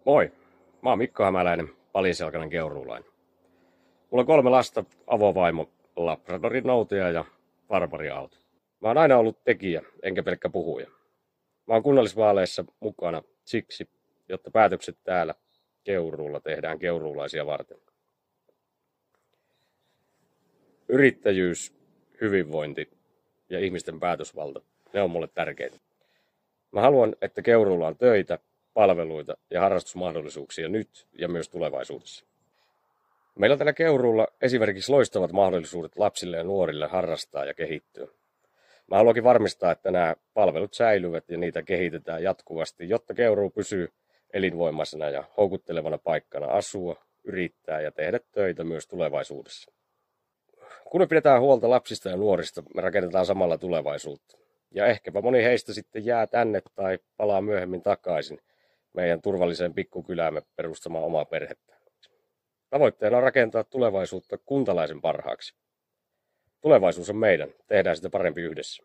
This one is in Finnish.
Moi, mä oon Mikko Hämäläinen, palinselkäinen keuruulainen. Mulla on 3 lasta, avovaimo, Labradorin noutaja ja barbariauto. Mä oon aina ollut tekijä, enkä pelkkä puhuja. Mä oon kunnallisvaaleissa mukana siksi, jotta päätökset täällä Keuruulla tehdään keuruulaisia varten. Yrittäjyys, hyvinvointi ja ihmisten päätösvalta, ne on mulle tärkeitä. Mä haluan, että Keuruulla on töitä, palveluita ja harrastusmahdollisuuksia nyt ja myös tulevaisuudessa. Meillä on täällä Keuruulla esimerkiksi loistavat mahdollisuudet lapsille ja nuorille harrastaa ja kehittyä. Mä haluankin varmistaa, että nämä palvelut säilyvät ja niitä kehitetään jatkuvasti, jotta Keuruu pysyy elinvoimaisena ja houkuttelevana paikkana asua, yrittää ja tehdä töitä myös tulevaisuudessa. Kun me pidetään huolta lapsista ja nuorista, me rakennetaan samalla tulevaisuutta. Ja ehkäpä moni heistä sitten jää tänne tai palaa myöhemmin takaisin meidän turvalliseen pikkukyläämme perustamaan omaa perhettä. Tavoitteena on rakentaa tulevaisuutta kuntalaisen parhaaksi. Tulevaisuus on meidän, tehdään sitä parempi yhdessä.